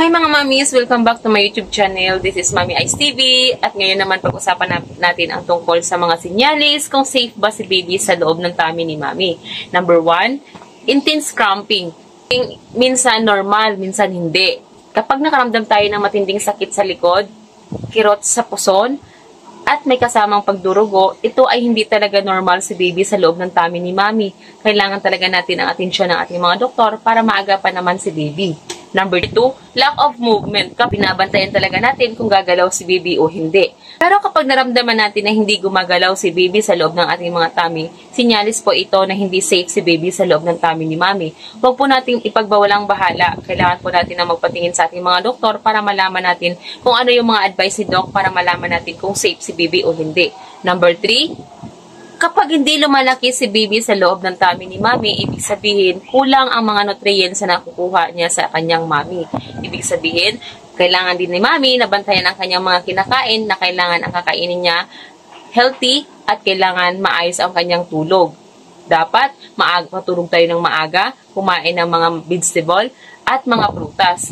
Hi mga mamis! Welcome back to my YouTube channel. This is Mami Ice TV. At ngayon naman pag-usapan natin ang tungkol sa mga sinyalis kung safe ba si baby sa loob ng tummy ni Mami. Number 1, intense cramping. Minsan normal, minsan hindi. Kapag nakaramdam tayo ng matinding sakit sa likod, kirot sa puson, at may kasamang pagdurugo, ito ay hindi talaga normal si baby sa loob ng tummy ni Mami. Kailangan talaga natin ang atensyon ng ating mga doktor para maagapan naman si baby. Number 2, lack of movement. Binabantayan talaga natin kung gagalaw si baby o hindi. Pero kapag naramdaman natin na hindi gumagalaw si baby sa loob ng ating mga tummy, sinyalis po ito na hindi safe si baby sa loob ng tummy ni Mami. Huwag po natin ipagbawalang bahala. Kailangan po natin na magpatingin sa ating mga doktor para malaman natin kung ano yung mga advice ni Doc para malaman natin kung safe si baby o hindi. Number 3, kapag hindi lumalaki si baby sa loob ng tummy ni Mami, ibig sabihin, kulang ang mga nutrients na nakukuha niya sa kanyang Mami. Ibig sabihin, kailangan din ni Mami na bantayan ang kanyang mga kinakain na kailangan ang kakainin niya healthy at kailangan maayos ang kanyang tulog. Dapat matulog tayo ng maaga, kumain ng mga vegetable at mga prutas.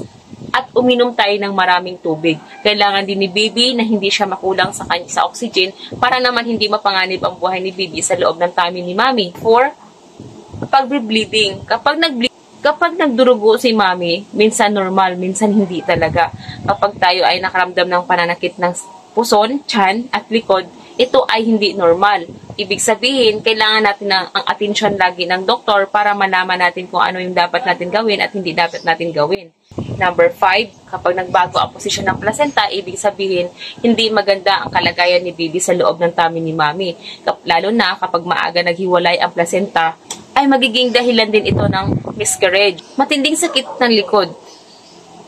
At uminom tayo ng maraming tubig. Kailangan din ni baby na hindi siya makulang sa oxygen para naman hindi mapanganib ang buhay ni baby sa loob ng tummy ni Mami. 4, pag-bleeding. Kapag nagdurugo si Mami, minsan normal, minsan hindi talaga. Kapag tayo ay nakaramdam ng pananakit ng puson, tiyan at likod, ito ay hindi normal. Ibig sabihin, kailangan natin ang atensyon lagi ng doktor para malaman natin kung ano yung dapat natin gawin at hindi dapat natin gawin. Number 5, kapag nagbago ang posisyon ng placenta, ibig sabihin, hindi maganda ang kalagayan ni baby sa loob ng tummy ni Mami. Lalo na kapag maaga naghiwalay ang placenta, ay magiging dahilan din ito ng miscarriage. Matinding sakit ng likod.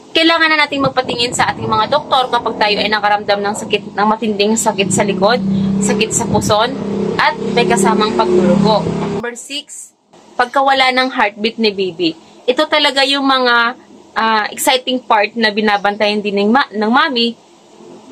Kailangan na natin magpatingin sa ating mga doktor kapag tayo ay nakaramdam ng matinding sakit sa likod, sakit sa puson, at may kasamang pagdurugo. Number 6, pagkawala ng heartbeat ni baby. Ito talaga yung mga exciting part na binabantayan din ng Mami,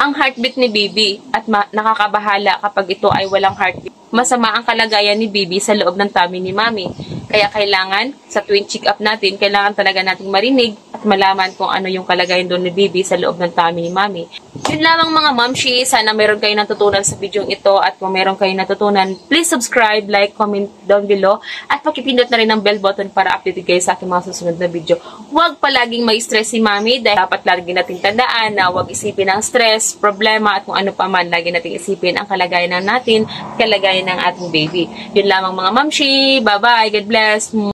ang heartbeat ni baby at nakakabahala kapag ito ay walang heartbeat. Masama ang kalagayan ni baby sa loob ng tummy ni Mami. Kaya kailangan, sa tuwing check-up natin, kailangan talaga nating marinig at malaman kung ano yung kalagayan doon ni baby sa loob ng tummy ni Mami. Yun lamang mga mamshi, sana meron kayo natutunan sa video ito at kung meron kayo natutunan, please subscribe, like, comment down below at pakipindot na rin ang bell button para updated kayo sa aking mga susunod na video. Huwag palaging may stress si Mami dahil dapat lagi nating tandaan na huwag isipin ang stress, problema at kung ano pa man, lagi nating isipin ang kalagayan natin, kalagayan ng ating baby. Yun lamang mga mamshi, bye-bye, God bless.